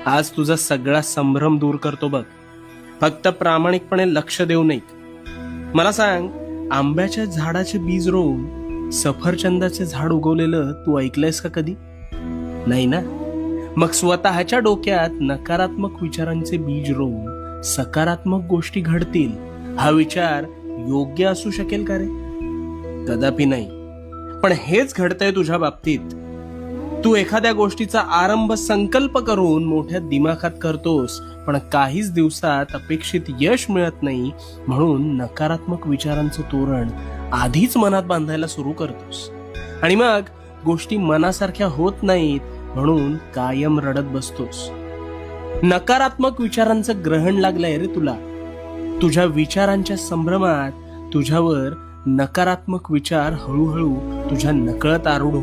आज तुझा सगळा संभ्रम दूर करतो बघ. फक्त प्रामाणिकपणे लक्ष देऊ नये. मला सांग, आंब्याच्या झाडाचे बीज रोवून सफरचंदाचे झाड उगवलेलं तू ऐकलंयस का कधी? नाही ना. मग स्वतःच्या डोक्यात नकारात्मक विचारांचे बीज रोवून सकारात्मक गोष्टी घडतील हा विचार योग्य असू शकेल का रे? कदापि नाही. पण हेच घडतंय तुझ्या बाबतीत. तू एखाद्या गोष्टीचा आरंभ संकल्प करून मोठ्या दिमाखात करतोस, पण काहीच दिवसात अपेक्षित यश मिळत नाही, म्हणून नकारात्मक विचारांचं तोरण आधीच मनात बांधायला सुरू करतोस. आणि मग गोष्टी मनासारख्या होत नाहीत, म्हणून कायम रडत बसतोस. नकारात्मक विचारांचं ग्रहण लागलंय रे तुला. तुझ्या विचारांच्या संभ्रमात तुझ्यावर नकारात्मक विचार हळूहळू तुझ्या नकळत आरूढ